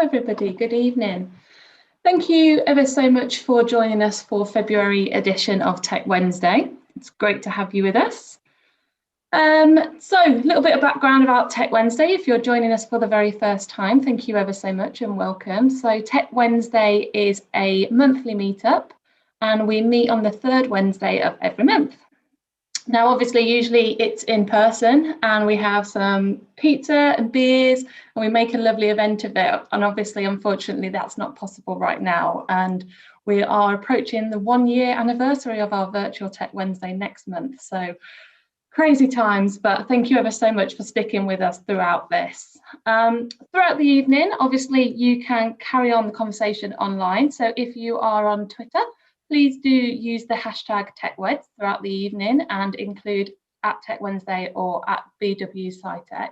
Everybody, good evening. Thank you ever so much for joining us for February edition of Tech Wednesday. It's great to have you with us. So a little bit of background about Tech Wednesday. If you're joining us for the very first time, thank you ever so much and welcome. So Tech Wednesday is a monthly meetup and we meet on the third Wednesday of every month. Now, obviously, usually it's in person and we have some pizza and beers and we make a lovely event of it. And obviously, unfortunately, that's not possible right now. And we are approaching the 1-year anniversary of our virtual Tech Wednesday next month. So crazy times, but thank you ever so much for sticking with us throughout this. Throughout the evening, obviously, you can carry on the conversation online. So if you are on Twitter, please do use the hashtag TechWeds throughout the evening and include @TechWednesday or @BWSciTech.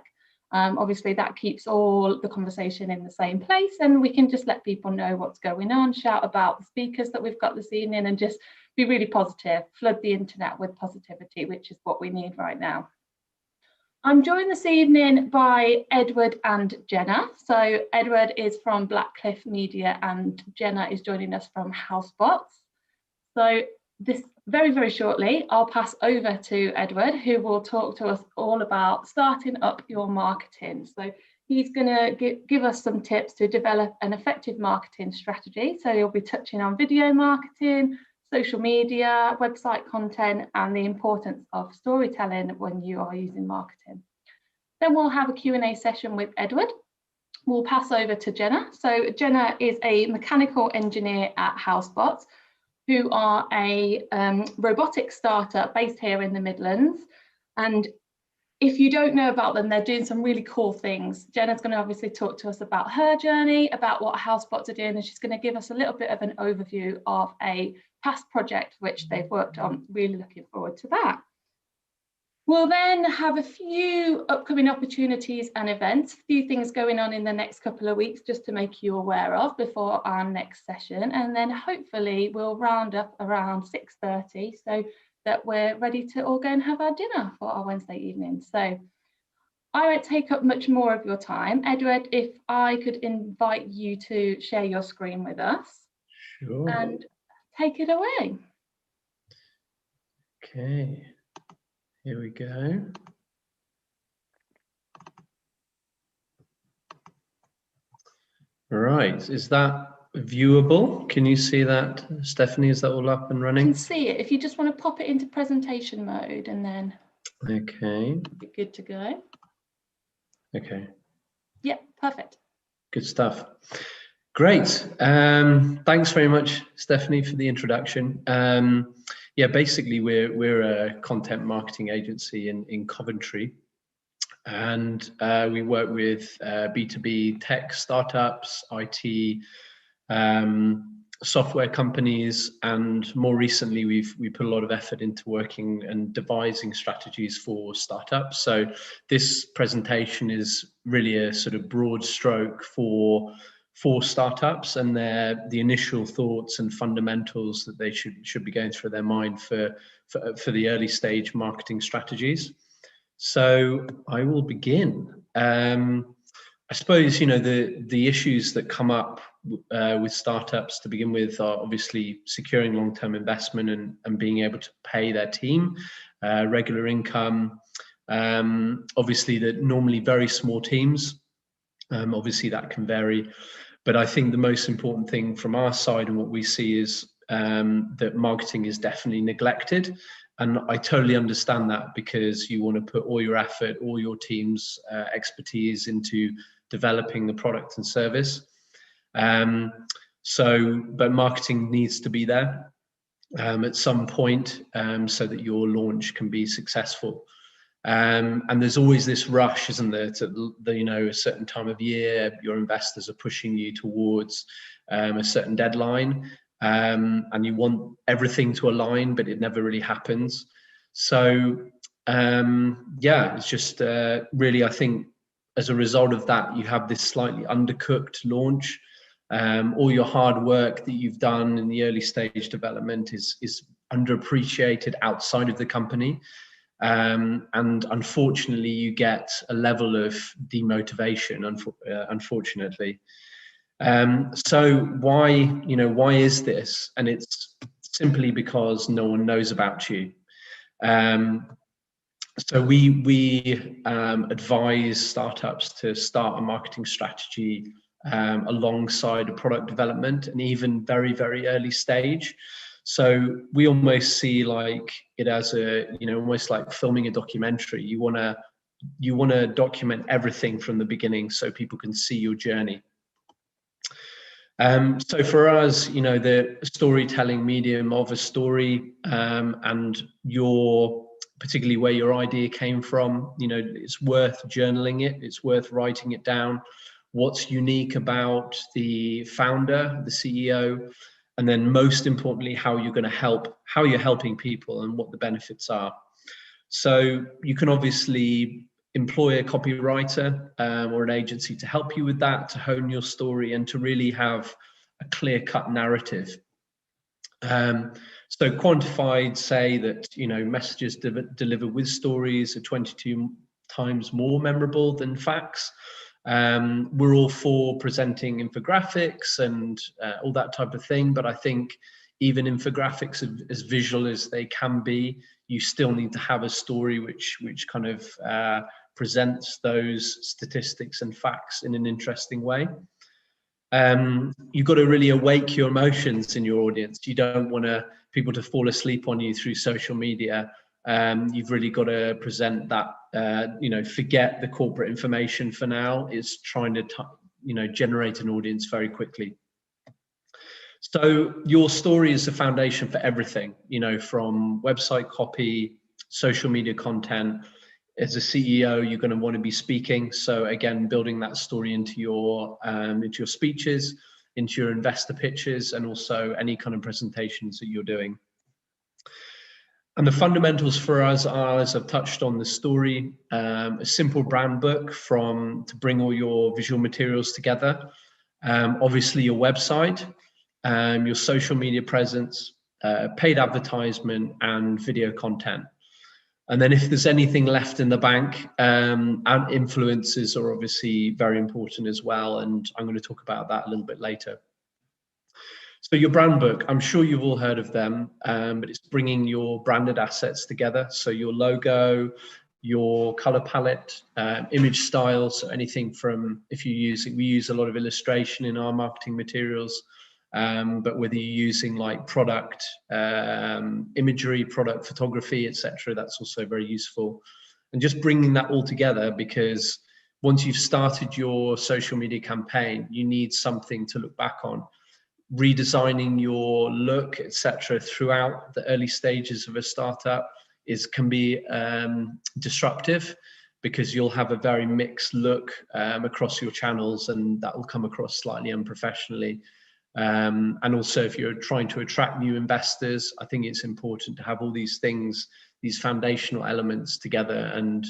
Obviously, that keeps all the conversation in the same place and we can just let people know what's going on, shout about the speakers that we've got this evening and just be really positive, flood the internet with positivity, which is what we need right now. I'm joined this evening by Edward and Jenna. So Edward is from Cliff Media and Jenna is joining us from HausBots. So this very, very shortly, I'll pass over to Edward, who will talk to us all about starting up your marketing. So he's going to give us some tips to develop an effective marketing strategy. So he'll be touching on video marketing, social media, website content, and the importance of storytelling when you are using marketing. Then we'll have a Q&A session with Edward. We'll pass over to Jenna. So Jenna is a mechanical engineer at HausBots, who are a robotics startup based here in the Midlands. And if you don't know about them, they're doing some really cool things. Jenna's going to obviously talk to us about her journey, about what HausBots are doing, and she's going to give us a little bit of an overview of a past project which they've worked on. Really looking forward to that. We'll then have a few upcoming opportunities and events, a few things going on in the next couple of weeks just to make you aware of before our next session. And then hopefully we'll round up around 6:30 so that we're ready to all go and have our dinner for our Wednesday evening. So I won't take up much more of your time. Edward, if I could invite you to share your screen with us. Sure. And take it away. Okay. Here we go. Right, is that viewable? Can you see that, Stephanie? Is that all up and running? You can see it. If you just want to pop it into presentation mode and then okay, be good to go. Okay. Yep, perfect. Good stuff. Great. Thanks very much, Stephanie, for the introduction. Yeah, basically we're a content marketing agency in Coventry, and we work with B2B tech startups, IT, software companies, and more recently we put a lot of effort into working and devising strategies for startups. So this presentation is really a sort of broad stroke for startups and the initial thoughts and fundamentals that they should be going through their mind for the early stage marketing strategies. So I will begin. I suppose, you know, the issues that come up with startups to begin with are obviously securing long-term investment and being able to pay their team regular income. Obviously, that normally very small teams. Obviously, that can vary. But I think the most important thing from our side and what we see is that marketing is definitely neglected. And I totally understand that because you want to put all your effort, all your team's expertise into developing the product and service. But marketing needs to be there at some point so that your launch can be successful. And there's always this rush, isn't there, to a certain time of year, your investors are pushing you towards a certain deadline, and you want everything to align, but it never really happens. So yeah, it's just really, I think, as a result of that, you have this slightly undercooked launch. All your hard work that you've done in the early stage development is underappreciated outside of the company. And unfortunately, you get a level of demotivation, unfortunately. So why is this? And it's simply because no one knows about you. So we advise startups to start a marketing strategy alongside a product development, and even very, very early stage. So we almost see like it as almost like filming a documentary. You want to document everything from the beginning so people can see your journey. So for us, the storytelling medium of a story, and particularly where your idea came from, it's worth journaling it. It's worth writing it down. What's unique about the founder, the CEO, and then most importantly, how you're helping people and what the benefits are. So you can obviously employ a copywriter or an agency to help you with that, to hone your story and to really have a clear-cut narrative. So quantified say that messages delivered with stories are 22 times more memorable than facts. We're all for presenting infographics and all that type of thing, but I think even infographics, as visual as they can be, you still need to have a story which kind of presents those statistics and facts in an interesting way. You've got to really awake your emotions in your audience. You don't want people to fall asleep on you through social media. You've really got to present that, forget the corporate information for now. It's trying to, generate an audience very quickly. So your story is the foundation for everything, from website copy, social media content. As a CEO, you're going to want to be speaking. So again, building that story into your speeches, into your investor pitches, and also any kind of presentations that you're doing. And the fundamentals for us are, as I've touched on, the story, a simple brand book to bring all your visual materials together. Obviously your website, your social media presence, paid advertisement, and video content. And then if there's anything left in the bank, and influencers are obviously very important as well. And I'm going to talk about that a little bit later. So your brand book, I'm sure you've all heard of them, but it's bringing your branded assets together. So your logo, your color palette, image style. So anything from, we use a lot of illustration in our marketing materials. But whether you're using like product imagery, product photography, etc., that's also very useful. And just bringing that all together, because once you've started your social media campaign, you need something to look back on. Redesigning your look, etc., throughout the early stages of a startup can be disruptive, because you'll have a very mixed look across your channels, and that will come across slightly unprofessionally. And also, if you're trying to attract new investors, I think it's important to have all these things, these foundational elements together and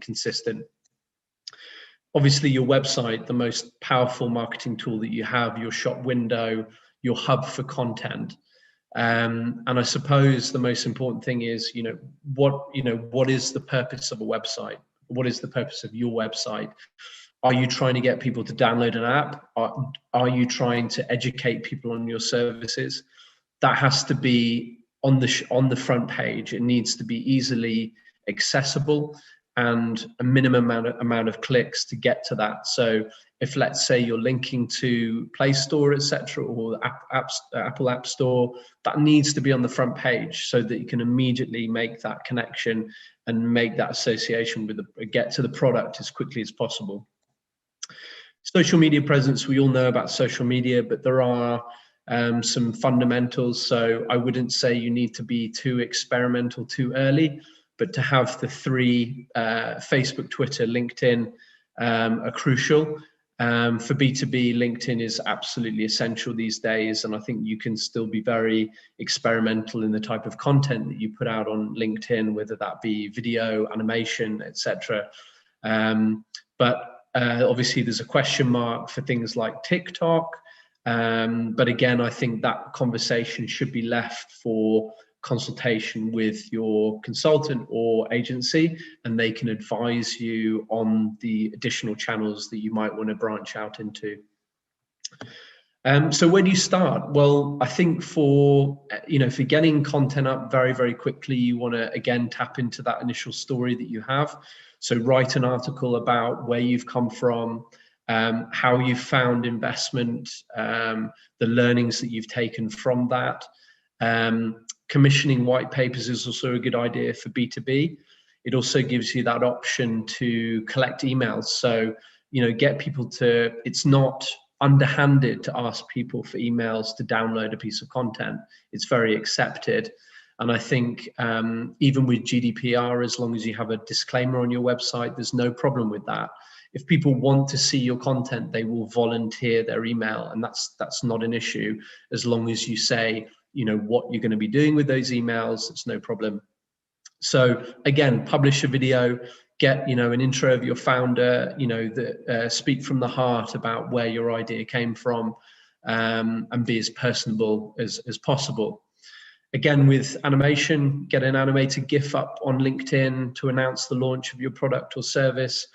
consistent. Obviously, your website, the most powerful marketing tool that you have, your shop window, your hub for content. And I suppose the most important thing is, what is the purpose of a website? What is the purpose of your website? Are you trying to get people to download an app? Are you trying to educate people on your services? That has to be on the front page. It needs to be easily accessible and a minimum amount of clicks to get to that. So if, let's say, you're linking to Play Store, etc., or Apple App Store, that needs to be on the front page so that you can immediately make that connection and make that association get to the product as quickly as possible. Social media presence, we all know about social media, but there are some fundamentals. So I wouldn't say you need to be too experimental too early, but to have the three, Facebook, Twitter, LinkedIn, are crucial. For B2B, LinkedIn is absolutely essential these days. And I think you can still be very experimental in the type of content that you put out on LinkedIn, whether that be video, animation, etc. But obviously, there's a question mark for things like TikTok. But again, I think that conversation should be left for consultation with your consultant or agency, and they can advise you on the additional channels that you might want to branch out into. So where do you start? Well, I think for getting content up very, very quickly, you want to, again, tap into that initial story that you have. So write an article about where you've come from, how you found investment, the learnings that you've taken from that. Commissioning white papers is also a good idea for B2B. It also gives you that option to collect emails. So, get people to, it's not underhanded to ask people for emails to download a piece of content. It's very accepted. And I think even with GDPR, as long as you have a disclaimer on your website, there's no problem with that. If people want to see your content, they will volunteer their email, and that's not an issue, as long as you say, what you're going to be doing with those emails. It's no problem. So again, publish a video, get an intro of your founder, speak from the heart about where your idea came from, and be as personable as possible. Again, with animation, get an animated GIF up on LinkedIn to announce the launch of your product or service,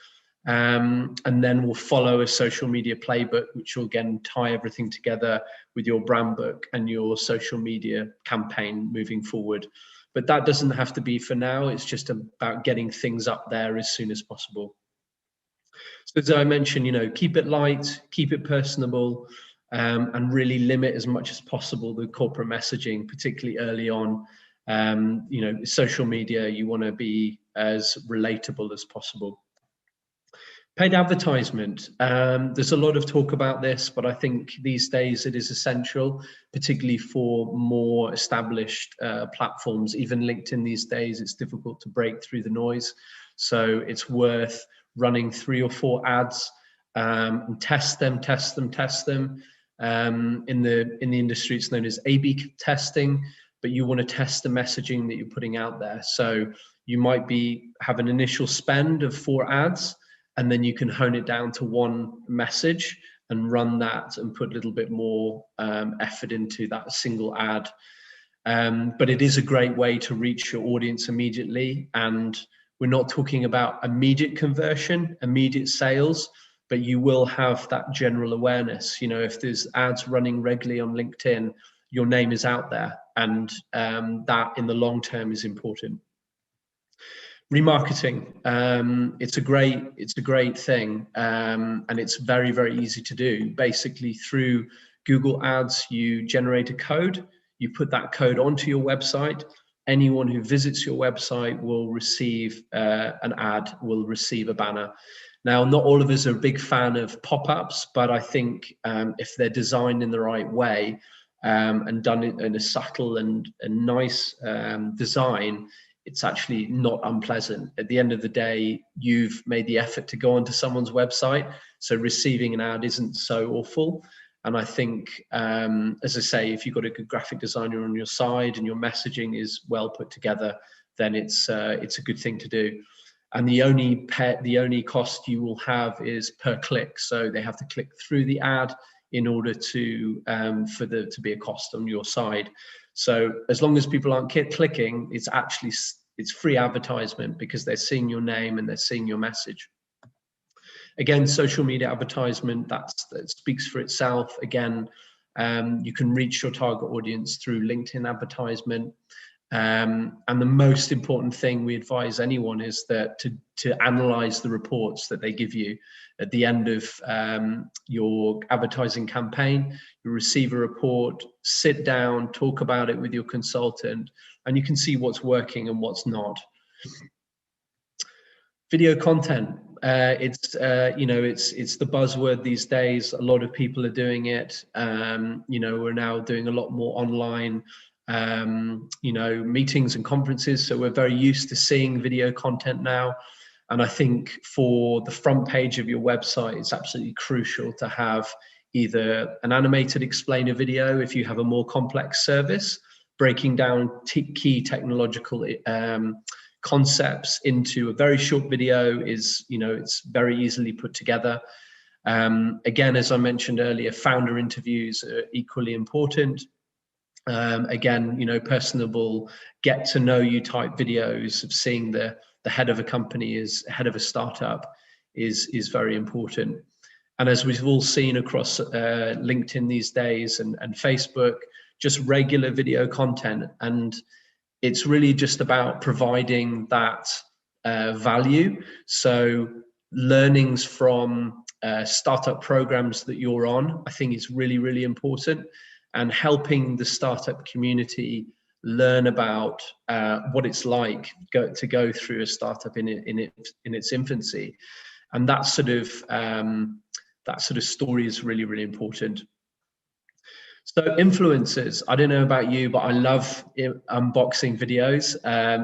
and then we'll follow a social media playbook, which will again tie everything together with your brand book and your social media campaign moving forward. But that doesn't have to be for now. It's just about getting things up there as soon as possible. So as I mentioned, keep it light, keep it personable, and really limit as much as possible the corporate messaging, particularly early on. Social media, you want to be as relatable as possible. Paid advertisement. There's a lot of talk about this, but I think these days it is essential, particularly for more established platforms. Even LinkedIn these days, it's difficult to break through the noise. So it's worth running 3 or 4 ads and test them. In the industry, it's known as A/B testing, but you want to test the messaging that you're putting out there. So you might have an initial spend of 4 ads, and then you can hone it down to 1 message and run that and put a little bit more effort into that single ad. But it is a great way to reach your audience immediately. And we're not talking about immediate conversion, immediate sales, but you will have that general awareness. If there's ads running regularly on LinkedIn, your name is out there, and that in the long term is important. Remarketing, it's a great thing, and it's very, very easy to do. Basically, through Google Ads, you generate a code, you put that code onto your website. Anyone who visits your website will receive an ad, will receive a banner. Now, not all of us are a big fan of pop-ups, but I think if they're designed in the right way and done in a subtle and nice design, it's actually not unpleasant. At the end of the day, you've made the effort to go onto someone's website, so receiving an ad isn't so awful. And I think, as I say, if you've got a good graphic designer on your side and your messaging is well put together, then it's a good thing to do. And the only cost you will have is per click. So they have to click through the ad in order to for there to be a cost on your side. So as long as people aren't clicking, it's free advertisement because they're seeing your name and they're seeing your message. Again, social media advertisement, that speaks for itself. Again, you can reach your target audience through LinkedIn advertisement. And the most important thing we advise anyone is that to analyze the reports that they give you at the end of your advertising campaign. You receive a report, sit down, talk about it with your consultant, and you can see what's working and what's not. Video content. It's the buzzword these days. A lot of people are doing it. We're now doing a lot more online meetings and conferences, so we're very used to seeing video content now. And I think for the front page of your website, it's absolutely crucial to have either an animated explainer video if you have a more complex service, breaking down key technological concepts into a very short video is, it's very easily put together. Again, as I mentioned earlier, founder interviews are equally important. Again, personable, get to know you type videos of seeing the head of a company, is head of a startup is very important. And as we've all seen across LinkedIn these days and Facebook, just regular video content. And it's really just about providing that value. So learnings from startup programs that you're on, I think is really, really important. And helping the startup community learn about what it's like to go through a startup in its infancy. And that sort of story is really, really important. So influencers, I don't know about you, but I love unboxing videos.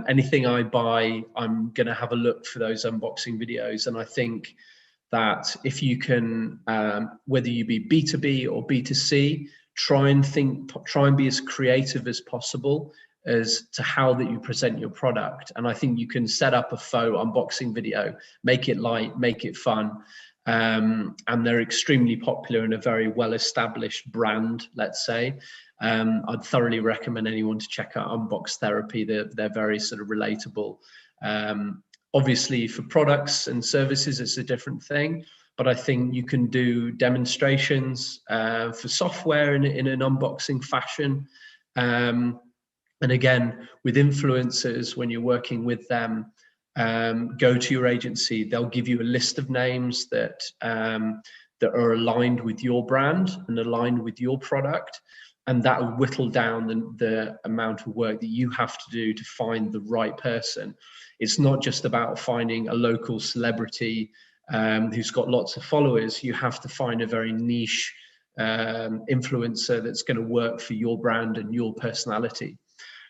Anything I buy, I'm going to have a look for those unboxing videos. And I think that if you can, whether you be B2B or B2C, try and be as creative as possible as to how that you present your product. And I think you can set up a faux unboxing video, make it light, make it fun. And they're extremely popular and a very well-established brand, let's say. I'd thoroughly recommend anyone to check out Unbox Therapy. They're very sort of relatable. Obviously, for products and services, it's a different thing. But I think you can do demonstrations for software in an unboxing fashion. And again, with influencers, when you're working with them, go to your agency. They'll give you a list of names that are aligned with your brand and aligned with your product, and that will whittle down the amount of work that you have to do to find the right person. It's not just about finding a local celebrity who's got lots of followers. You have to find a very niche influencer that's going to work for your brand and your personality.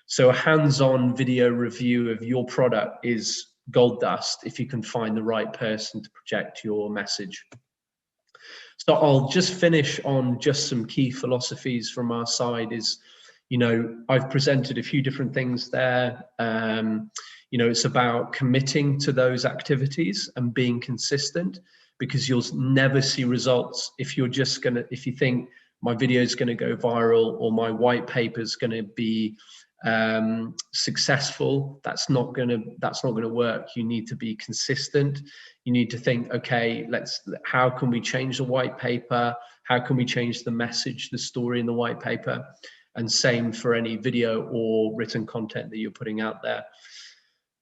So a hands-on video review of your product is gold dust if you can find the right person to project your message. So I'll just finish on just some key philosophies from our side. Is, I've presented a few different things there. It's about committing to those activities and being consistent, because you'll never see results if you think my video is going to go viral or my white paper is going to be successful. That's not going to work. You need to be consistent. You need to think, okay, how can we change the white paper? How can we change the message, the story in the white paper? And same for any video or written content that you're putting out there.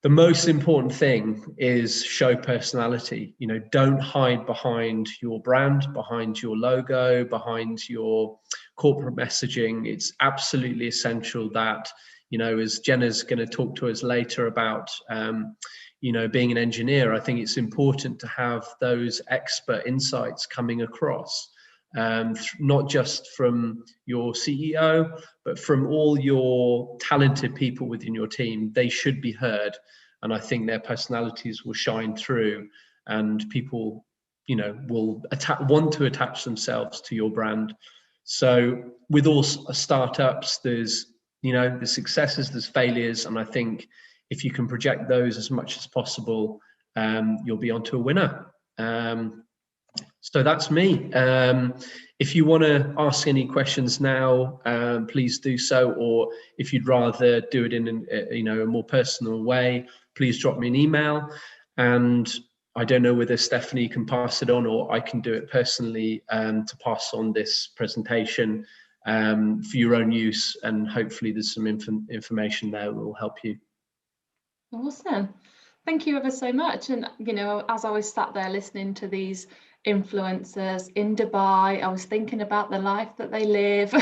The most important thing is show personality. Don't hide behind your brand, behind your logo, behind your corporate messaging. It's absolutely essential that, as Jenna's going to talk to us later about, being an engineer, I think it's important to have those expert insights coming across, not just from your CEO, but from all your talented people within your team. They should be heard. And I think their personalities will shine through, and people, will want to attach themselves to your brand. So with all startups, there's successes, there's failures. And I think if you can project those as much as possible, you'll be onto a winner. So that's me. If you want to ask any questions now, please do so. Or if you'd rather do it in a more personal way, please drop me an email. And I don't know whether Stephanie can pass it on, or I can do it personally to pass on this presentation for your own use. And hopefully there's some information there that will help you. Awesome. Thank you ever so much. And, as I was sat there listening to these influencers in Dubai, I was thinking about the life that they live.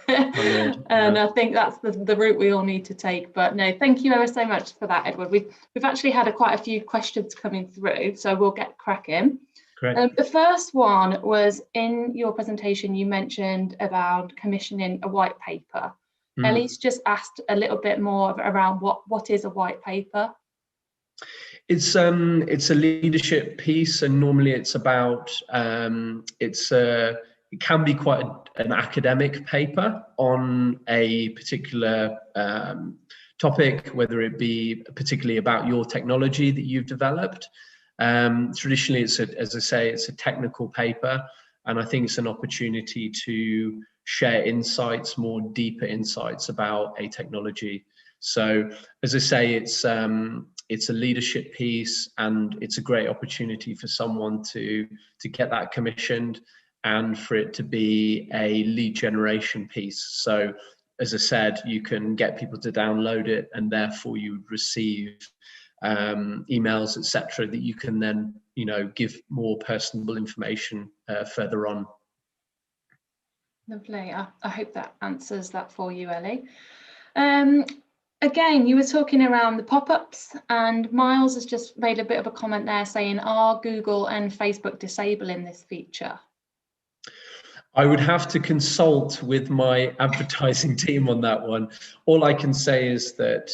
And I think that's the route we all need to take. But no, thank you ever so much for that, Edward. We've actually had quite a few questions coming through, so we'll get cracking. Great. The first one was, in your presentation you mentioned about commissioning a white paper. Ellie's just asked a little bit more around what is a white paper. It's a leadership piece, and normally it's about it can be quite an academic paper on a particular topic, whether it be particularly about your technology that you've developed. Traditionally, as I say, it's a technical paper, and I think it's an opportunity to share insights, more deeper insights about a technology. So, as I say, it's a leadership piece, and it's a great opportunity for someone to get that commissioned, and for it to be a lead generation piece. So as I said, you can get people to download it, and therefore you would receive emails, etc., that you can then, you know, give more personable information further on. Lovely. I hope that answers that for you, Ellie. Again, you were talking around the pop-ups, and Miles has just made a bit of a comment there saying, are Google and Facebook disabling this feature? I would have to consult with my advertising team on that one. All I can say is that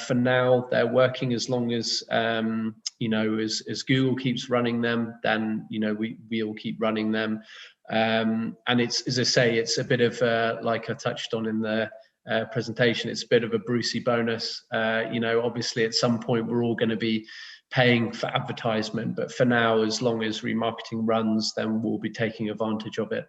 for now they're working, as long as you know, as Google keeps running them, then, you know, we'll keep running them. And it's, as I say, it's a bit of like I touched on in the presentation, it's a bit of a Brucey bonus. You know, obviously at some point we're all going to be paying for advertisement, but for now, as long as remarketing runs, then we'll be taking advantage of it.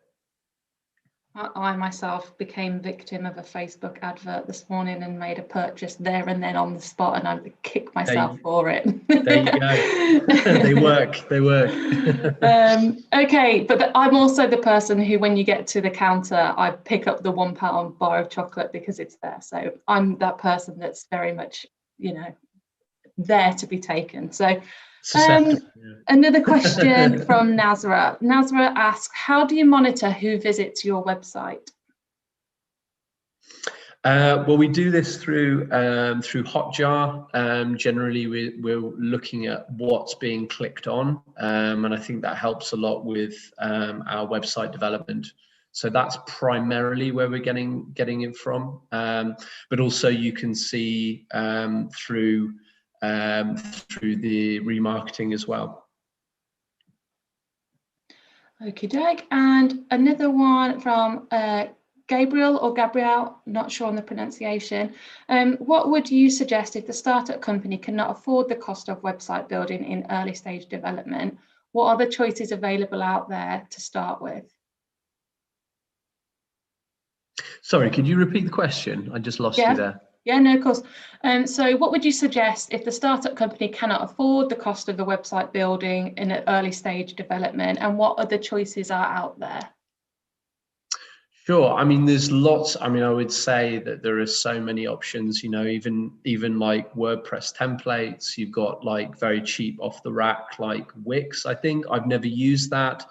I myself became victim of a Facebook advert this morning and made a purchase there and then on the spot, and I kicked myself for it. There you go. They work. Okay, but I'm also the person who, when you get to the counter, I pick up the £1 bar of chocolate because it's there. So I'm that person that's very much, you know, there to be taken. So another question from Nazra. Nazra asks, how do you monitor who visits your website? Well, we do this through Hotjar. Generally, we're looking at what's being clicked on, and I think that helps a lot with our website development. So that's primarily where we're getting it from. But also you can see through the remarketing as well. Okie doke. And another one from Gabrielle, not sure on the pronunciation. What would you suggest if the startup company cannot afford the cost of website building in early stage development? What are the choices available out there to start with? Sorry, could you repeat the question? I just lost you there. Yeah, no, of course. So what would you suggest if the startup company cannot afford the cost of the website building in an early stage development, and what other choices are out there? Sure. I mean, there's lots. I mean, I would say that there are so many options, you know, even like WordPress templates. You've got like very cheap off the rack, like Wix. I think I've never used that.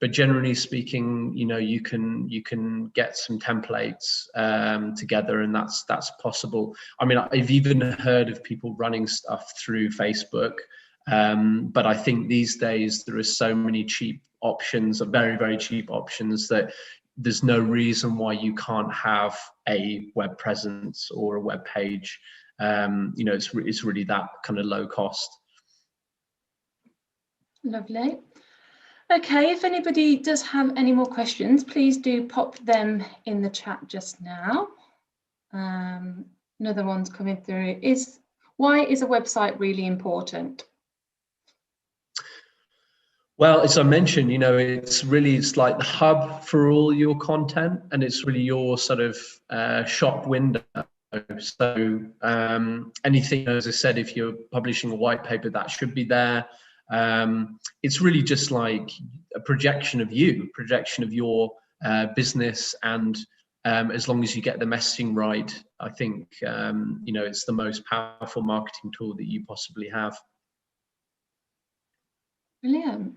But generally speaking, you know, you can get some templates together, and that's possible. I mean, I've even heard of people running stuff through Facebook, but I think these days there are so many cheap options, very, very cheap options, that there's no reason why you can't have a web presence or a web page. You know, it's really that kind of low cost. Lovely. Okay, if anybody does have any more questions, please do pop them in the chat just now. Another one's coming through. Why is a website really important? Well, as I mentioned, you know, it's like the hub for all your content, and it's really your sort of shop window. So anything, as I said, if you're publishing a white paper, that should be there. It's really just like a projection of your business, and as long as you get the messaging right, I think you know, it's the most powerful marketing tool that you possibly have. Brilliant.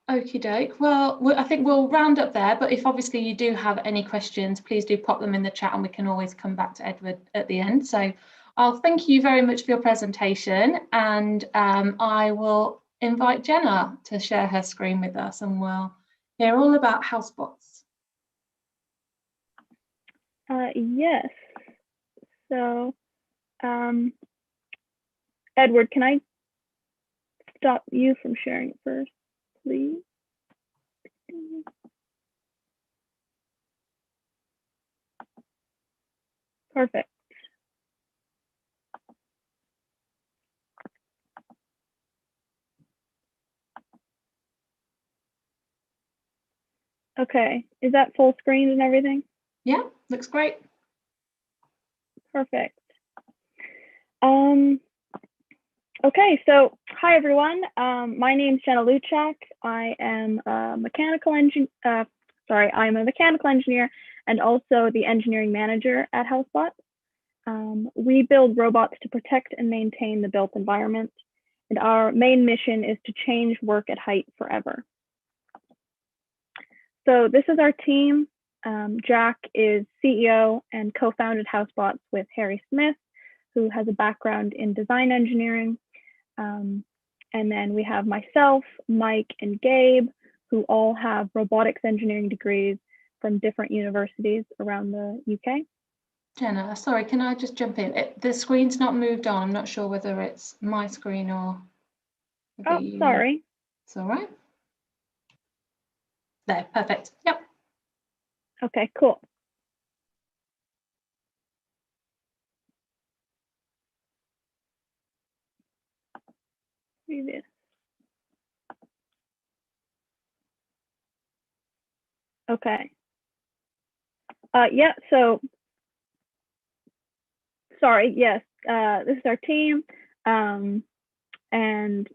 Okie doke. Well, I think we'll round up there, but if obviously you do have any questions, please do pop them in the chat and we can always come back to Edward at the end. So I'll thank you very much for your presentation, and I will invite Jenna to share her screen with us, and we'll hear all about HausBots. Yes. So, Edward, can I stop you from sharing it first, please? Perfect. Okay, is that full screen and everything? Yeah, looks great. Perfect. Okay, so hi everyone. My name's Jenna Luczak. I am a mechanical engineer. I'm a mechanical engineer and also the engineering manager at HausBots. We build robots to protect and maintain the built environment, and our main mission is to change work at height forever. So this is our team. Jack is CEO and co-founded HausBots with Harry Smith, who has a background in design engineering. And then we have myself, Mike, and Gabe, who all have robotics engineering degrees from different universities around the UK. Jenna, sorry, can I just jump in? The screen's not moved on. I'm not sure whether it's my screen or... Oh, sorry. It's all right. There, perfect. Yep. Okay, cool. Previous. Okay. Yeah, so, sorry, yes, this is our team. And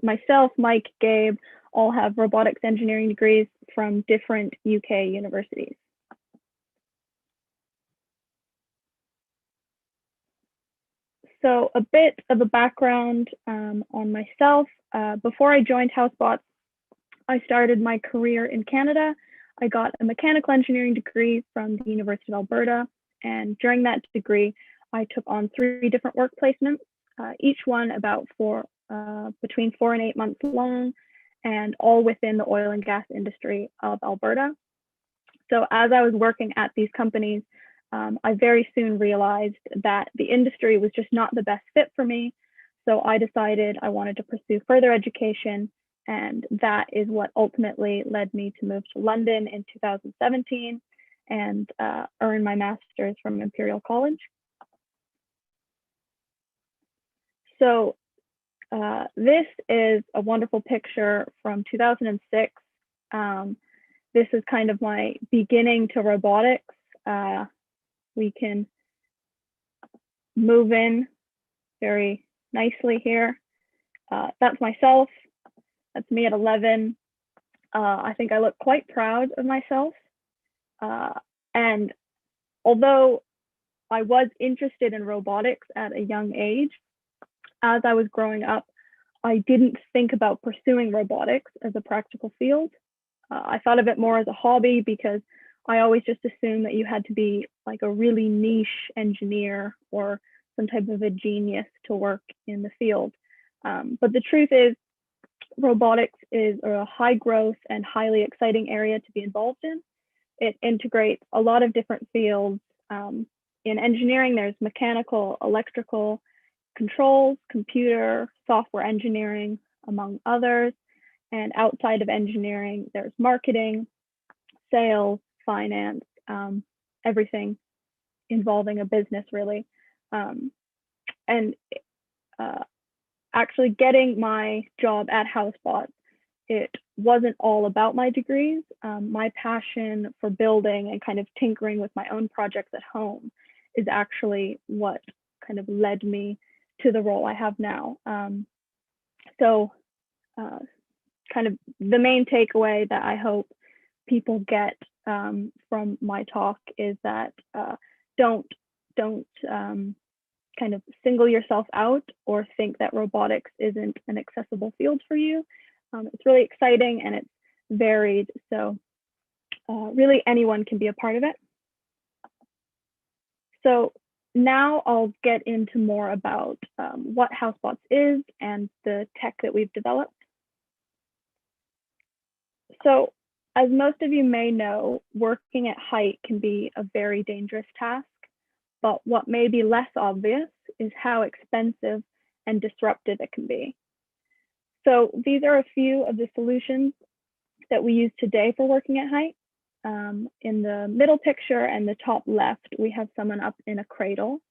myself, Mike, Gabe, all have robotics engineering degrees from different UK universities. So a bit of a background on myself. Before I joined HausBots, I started my career in Canada. I got a mechanical engineering degree from the University of Alberta. And during that degree, I took on 3 different work placements, each one about between 4 and 8 months long, and all within the oil and gas industry of Alberta. So as I was working at these companies, I very soon realized that the industry was just not the best fit for me. So I decided I wanted to pursue further education, and that is what ultimately led me to move to London in 2017 and earn my master's from Imperial College. So this is a wonderful picture from 2006. This is kind of my beginning to robotics. We can move in very nicely here. That's myself. That's me at 11. I think I look quite proud of myself. And although I was interested in robotics at a young age, as I was growing up, I didn't think about pursuing robotics as a practical field. I thought of it more as a hobby because I always just assumed that you had to be like a really niche engineer or some type of a genius to work in the field. But the truth is, robotics is a high growth and highly exciting area to be involved in. It integrates a lot of different fields. In engineering, there's mechanical, electrical, controls, computer, software engineering, among others. And outside of engineering, there's marketing, sales, finance, everything involving a business, really. Actually getting my job at HausBots, it wasn't all about my degrees. My passion for building and kind of tinkering with my own projects at home is actually what kind of led me to the role I have now. Kind of the main takeaway that I hope people get from my talk is that don't kind of single yourself out or think that robotics isn't an accessible field for you. It's really exciting and it's varied, so really anyone can be a part of it. So now I'll get into more about what HausBots is and the tech that we've developed. So as most of you may know, working at height can be a very dangerous task, but what may be less obvious is how expensive and disruptive it can be. So these are a few of the solutions that we use today for working at height. In the middle picture and the top left, we have someone up in a cradle.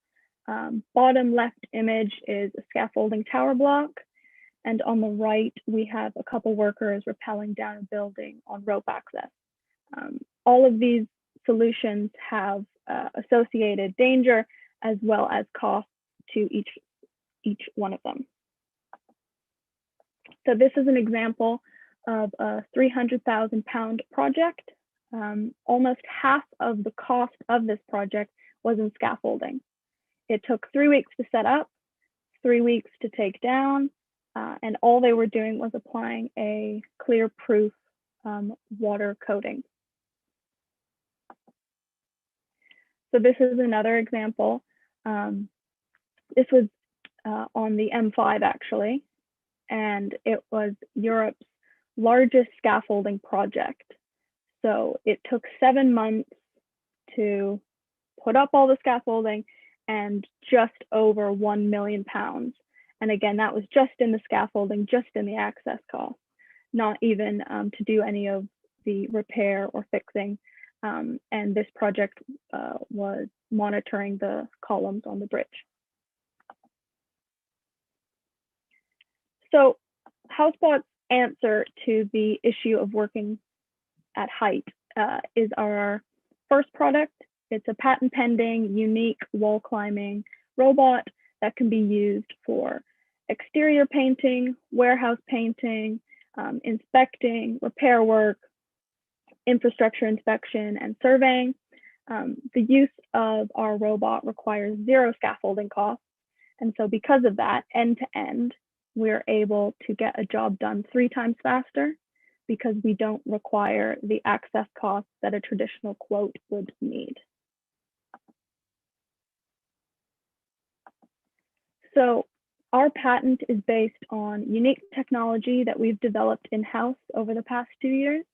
Bottom left image is a scaffolding tower block. And on the right, we have a couple workers rappelling down a building on rope access. All of these solutions have associated danger as well as cost to each each one of them. So this is an example of a 300,000 pound project. Almost half of the cost of this project was in scaffolding. It took 3 weeks to set up, 3 weeks to take down, and all they were doing was applying a clear proof water coating. So this is another example. This was on the M5 actually, and it was Europe's largest scaffolding project. So it took 7 months to put up all the scaffolding and just over 1 million pounds. And again, that was just in the scaffolding, just in the access cost, not even to do any of the repair or fixing. And this project was monitoring the columns on the bridge. So HausBots' answer to the issue of working at height is our first product. It's a patent pending, unique wall climbing robot that can be used for exterior painting, warehouse painting, inspecting, repair work, infrastructure inspection, and surveying. The use of our robot requires zero scaffolding costs. And so because of that, end to end, we're able to get a job done 3 times faster because we don't require the access costs that a traditional quote would need. So our patent is based on unique technology that we've developed in-house over the past 2 years.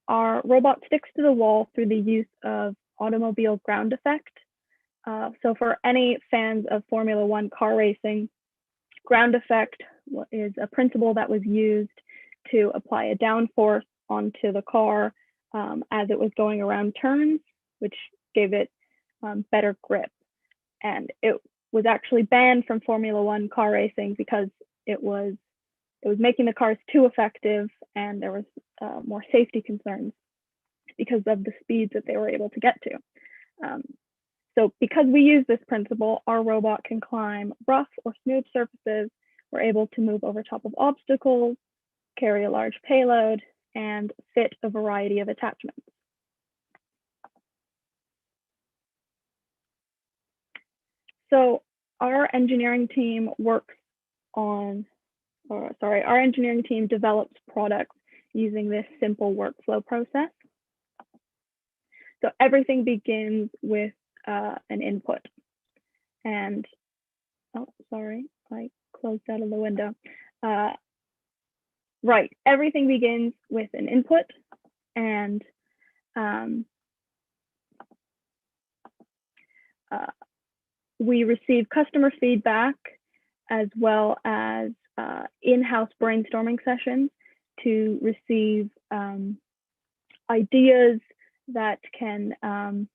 Our robot sticks to the wall through the use of automobile ground effect. So for any fans of Formula One car racing, ground effect is a principle that was used to apply a downforce onto the car as it was going around turns, which gave it better grip. And it was actually banned from Formula One car racing because it was making the cars too effective, and there was more safety concerns because of the speeds that they were able to get to. So because we use this principle, our robot can climb rough or smooth surfaces. We're able to move over top of obstacles, carry a large payload, and fit a variety of attachments. So our engineering team develops products using this simple workflow process. So everything begins with an input. And, oh, sorry, I closed out of the window. Right, everything begins with an input, and we receive customer feedback as well as in-house brainstorming sessions to receive ideas that can kind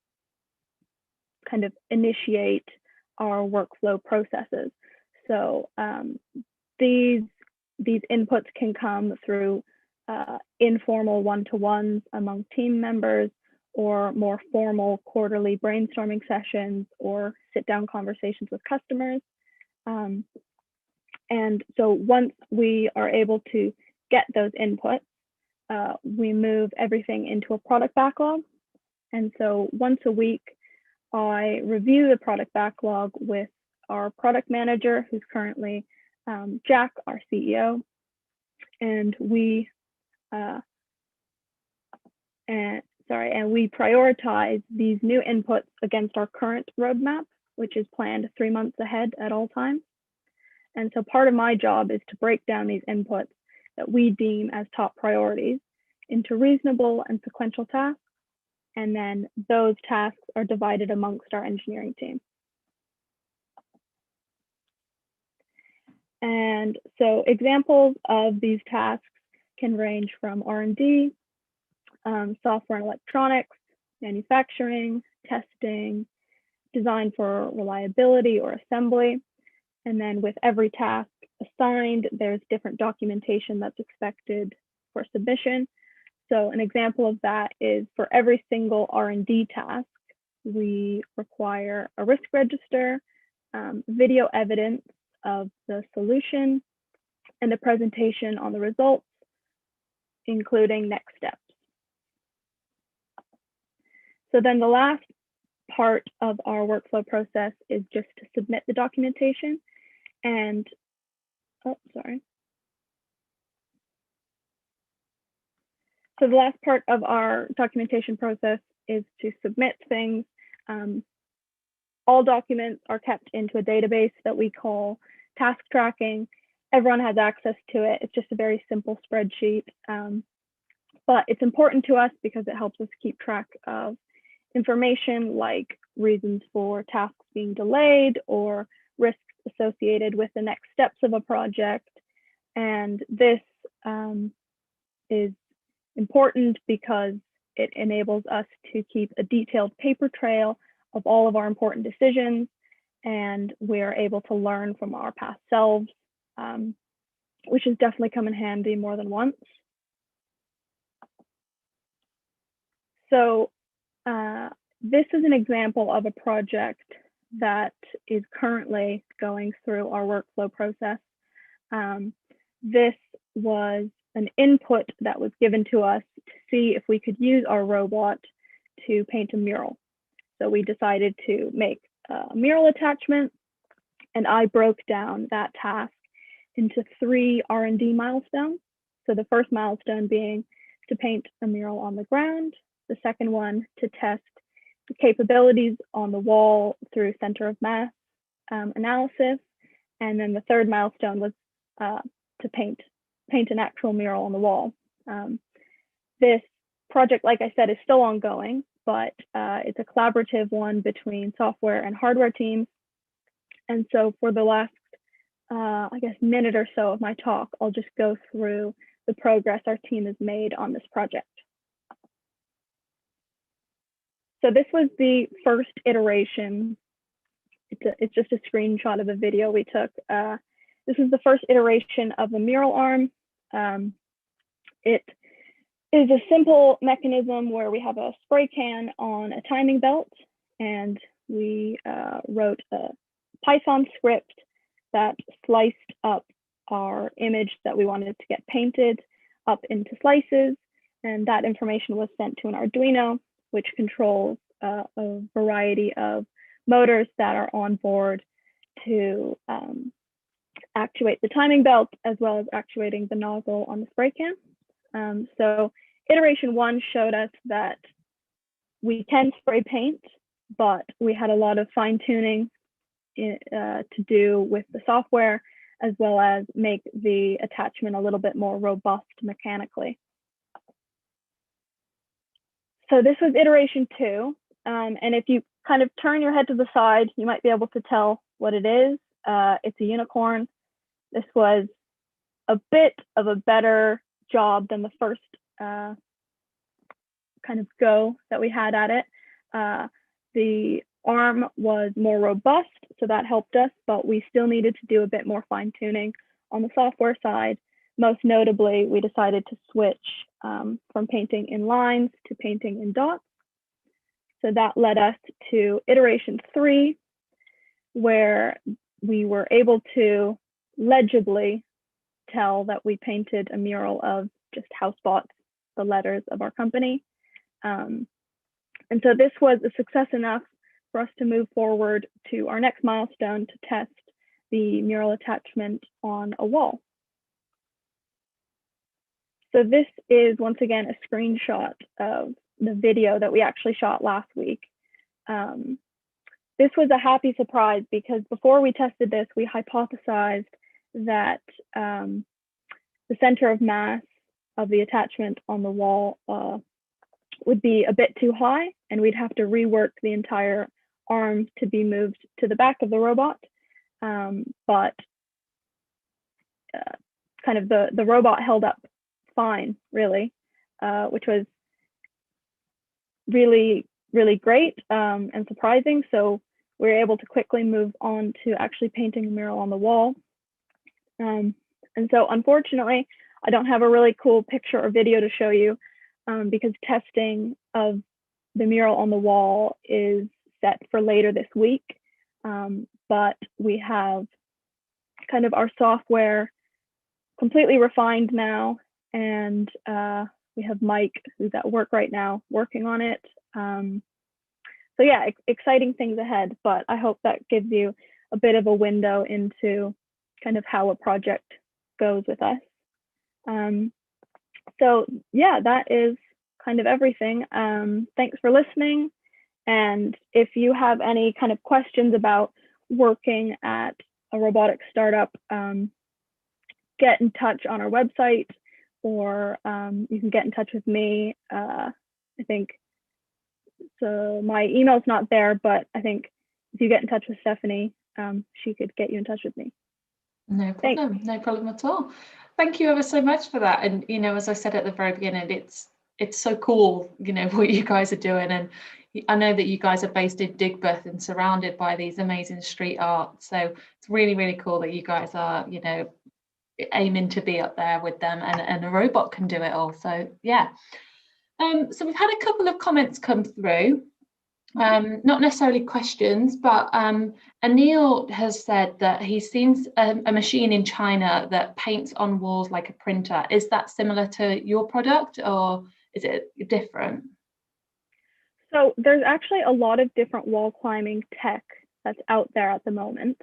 of initiate our workflow processes. So these inputs can come through informal one-to-ones among team members, or more formal quarterly brainstorming sessions, or sit-down conversations with customers. And so once we are able to get those inputs, we move everything into a product backlog. And so once a week, I review the product backlog with our product manager, who's currently Jack, our CEO, and we prioritize these new inputs against our current roadmap, which is planned 3 months ahead at all times. And so part of my job is to break down these inputs that we deem as top priorities into reasonable and sequential tasks. And then those tasks are divided amongst our engineering team. And so examples of these tasks can range from R&D, software and electronics, manufacturing, testing, design for reliability or assembly. And then with every task assigned, there's different documentation that's expected for submission. So an example of that is for every single R&D task, we require a risk register, video evidence of the solution, and a presentation on the results, including next steps. So then the last part of our workflow process is just to submit the documentation. And, oh, sorry. So the last part of our documentation process is to submit things. All documents are kept into a database that we call task tracking. Everyone has access to it. It's just a very simple spreadsheet. But it's important to us because it helps us keep track of information like reasons for tasks being delayed or risks associated with the next steps of a project. And this is important because it enables us to keep a detailed paper trail of all of our important decisions, and we're able to learn from our past selves, which has definitely come in handy more than once. So this is an example of a project that is currently going through our workflow process. This was an input that was given to us to see if we could use our robot to paint a mural. So we decided to make a mural attachment, and I broke down that task into 3 R&D milestones. So the first milestone being to paint a mural on the ground, the second one to test the capabilities on the wall through center of mass analysis, and then the third milestone was to paint an actual mural on the wall. This project, like I said, is still ongoing, but it's a collaborative one between software and hardware teams. And so for the last, I guess, minute or so of my talk, I'll just go through the progress our team has made on this project. So this was the first iteration. It's just a screenshot of a video we took. This is the first iteration of the mural arm. It is a simple mechanism where we have a spray can on a timing belt, and we wrote a Python script that sliced up our image that we wanted to get painted up into slices, and that information was sent to an Arduino, which controls a variety of motors that are on board to actuate the timing belt, as well as actuating the nozzle on the spray can. So iteration 1 showed us that we can spray paint, but we had a lot of fine tuning to do with the software, as well as make the attachment a little bit more robust mechanically. So this was iteration 2. And if you kind of turn your head to the side, you might be able to tell what it is. It's a unicorn. This was a bit of a better job than the first kind of go that we had at it. The arm was more robust, so that helped us, but we still needed to do a bit more fine tuning on the software side. Most notably, we decided to switch from painting in lines to painting in dots. So that led us to iteration 3, where we were able to legibly tell that we painted a mural of just HausBots, the letters of our company. And so this was a success enough for us to move forward to our next milestone to test the mural attachment on a wall. So this is, once again, a screenshot of the video that we actually shot last week. This was a happy surprise because before we tested this, we hypothesized that the center of mass of the attachment on the wall would be a bit too high, and we'd have to rework the entire arm to be moved to the back of the robot. But kind of the robot held up fine, really, which was really, really great and surprising. So we were able to quickly move on to actually painting a mural on the wall. And so unfortunately, I don't have a really cool picture or video to show you because testing of the mural on the wall is set for later this week. but we have kind of our software completely refined now, and we have Mike, who's at work right now, working on it. So yeah, exciting things ahead, but I hope that gives you a bit of a window into kind of how a project goes with us. So yeah, that is kind of everything. Thanks for listening. And if you have any kind of questions about working at a robotics startup, get in touch on our website, or you can get in touch with me. I think so. My email's not there, but I think if you get in touch with Stephanie, she could get you in touch with me. No problem. Thanks. No problem at all. Thank you ever so much for that. And as I said at the very beginning, it's so cool, what you guys are doing. And I know that you guys are based in Digbeth and surrounded by these amazing street art. So it's really, really cool that you guys are, aiming to be up there with them, and a robot can do it all. So yeah. So we've had a couple of comments come through. Not necessarily questions, but Anil has said that he's seen a machine in China that paints on walls like a printer. Is that similar to your product, or is it different? So there's actually a lot of different wall climbing tech that's out there at the moment.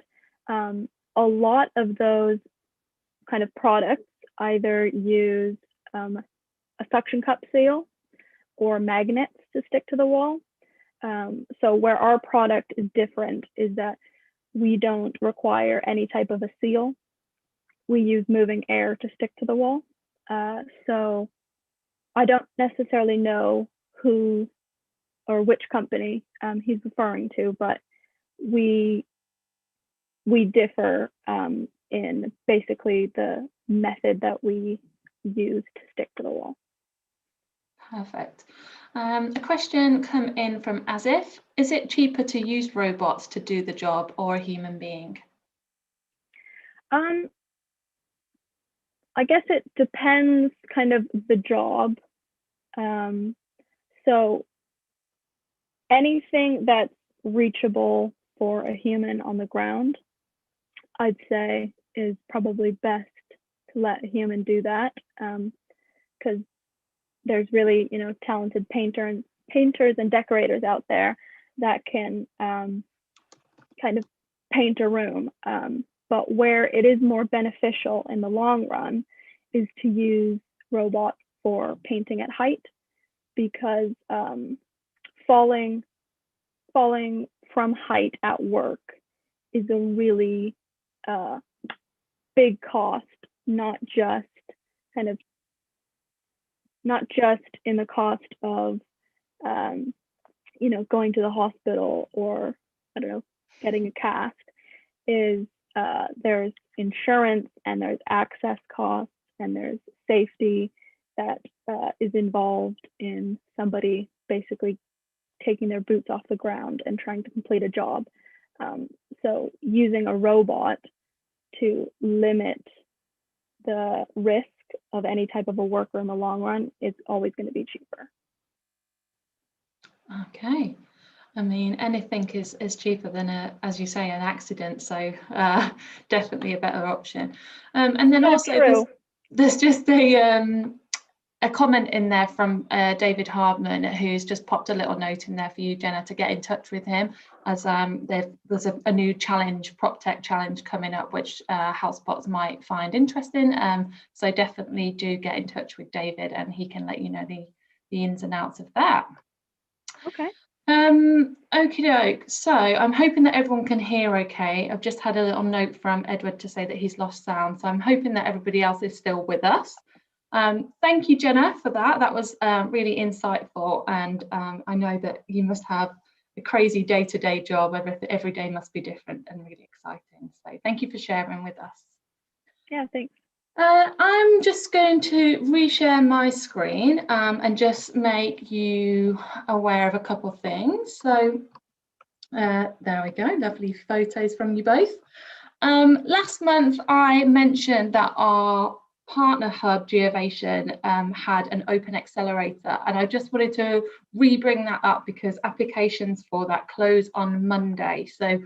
A lot of those kind of products either use a suction cup seal or magnets to stick to the wall. So where our product is different is that we don't require any type of a seal. We use moving air to stick to the wall. So I don't necessarily know who or which company he's referring to, but we differ in basically the method that we use to stick to the wall. Perfect. A question come in from Asif. Is it cheaper to use robots to do the job or a human being? I guess it depends kind of the job. So anything that's reachable for a human on the ground, I'd say is probably best to let a human do that, because there's really, talented painters and decorators out there that can kind of paint a room. But where it is more beneficial in the long run is to use robots for painting at height, because falling from height at work is a really big cost, not just in the cost of going to the hospital or getting a cast. Is there's insurance, and there's access costs, and there's safety that is involved in somebody basically taking their boots off the ground and trying to complete a job. So using a robot to limit the risk of any type of a worker in the long run is always going to be cheaper. Okay. I mean, anything is cheaper than as you say, an accident. So definitely a better option. And then also there's just a comment in there from David Hardman, who's just popped a little note in there for you, Jenna, to get in touch with him, as there's a new challenge, prop tech challenge coming up, which HausBots might find interesting. So definitely do get in touch with David, and he can let you know the ins and outs of that. Okay. Okie doke. So I'm hoping that everyone can hear okay. I've just had a little note from Edward to say that he's lost sound. So I'm hoping that everybody else is still with us. Thank you, Jenna, for that. That was really insightful, and I know that you must have a crazy day-to-day job. Every day must be different and really exciting. So thank you for sharing with us. Yeah, thanks. I'm just going to reshare my screen and just make you aware of a couple of things. So there we go, lovely photos from you both. Last month I mentioned that our partner hub, Geovation, had an open accelerator, and I just wanted to re-bring that up because applications for that close on Monday. So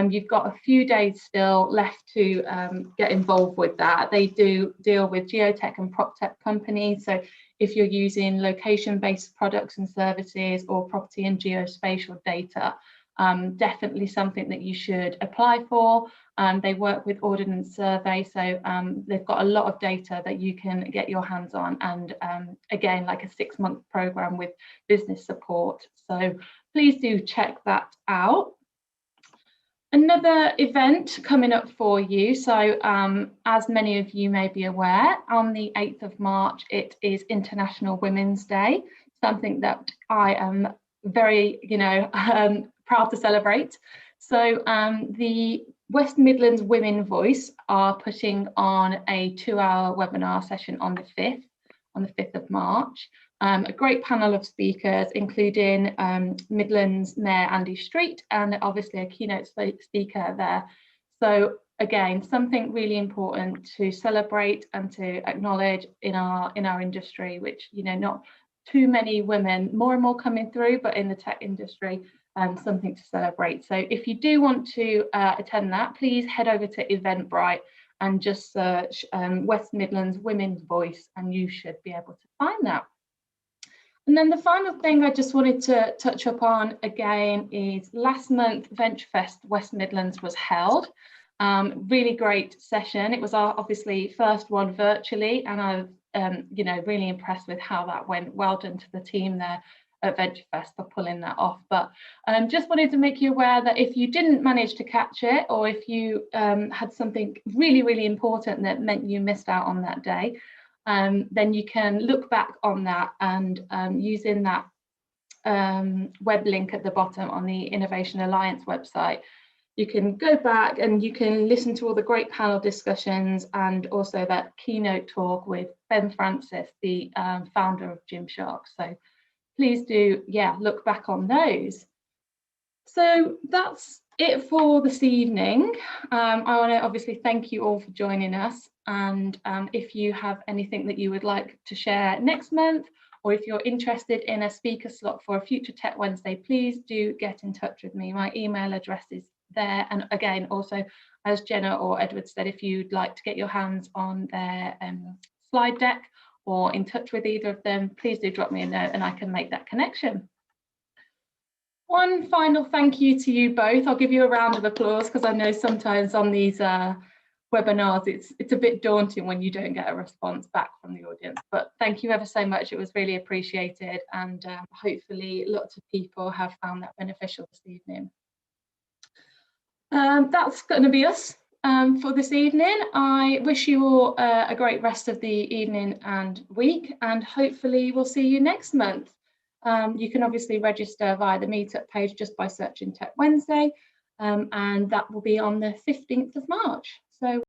You've got a few days still left to get involved with that. They do deal with geotech and proptech companies. So if you're using location-based products and services or property and geospatial data, definitely something that you should apply for. They work with Ordnance Survey, so they've got a lot of data that you can get your hands on, and again, like a 6-month program with business support. So please do check that out. Another event coming up for you. So as many of you may be aware, on the 8th of March, it is International Women's Day, something that I am very, proud to celebrate. So the West Midlands Women Voice are putting on a 2-hour webinar session on the 5th of March. A great panel of speakers, including Midlands Mayor Andy Street, and obviously a keynote speaker there. So again, something really important to celebrate and to acknowledge in our industry, which, not too many women, more and more coming through, but in the tech industry, something to celebrate. So if you do want to attend that, please head over to Eventbrite and just search West Midlands Women's Voice, and you should be able to find that. And then the final thing I just wanted to touch upon again is last month VentureFest West Midlands was held. Really great session. It was our obviously first one virtually, and I was really impressed with how that went. Well done to the team there at VentureFest for pulling that off. But just wanted to make you aware that if you didn't manage to catch it, or if you had something really, really important that meant you missed out on that day, then you can look back on that, and using that web link at the bottom on the Innovation Alliance website, you can go back and you can listen to all the great panel discussions, and also that keynote talk with Ben Francis, the founder of Gymshark. So please do, look back on those. So that's it for this evening. I want to obviously thank you all for joining us, and if you have anything that you would like to share next month, or if you're interested in a speaker slot for a future Tech Wednesday, please do get in touch with me. My email address is there, and again, also, as Jenna or Edward said, if you'd like to get your hands on their slide deck or in touch with either of them, please do drop me a note and I can make that connection. One final thank you to you both. I'll give you a round of applause, because I know sometimes on these webinars it's a bit daunting when you don't get a response back from the audience, but thank you ever so much. It was really appreciated, and hopefully lots of people have found that beneficial this evening. That's going to be us for this evening. I wish you all a great rest of the evening and week, and hopefully we'll see you next month. You can obviously register via the meetup page just by searching Tech Wednesday, and that will be on the 15th of March. So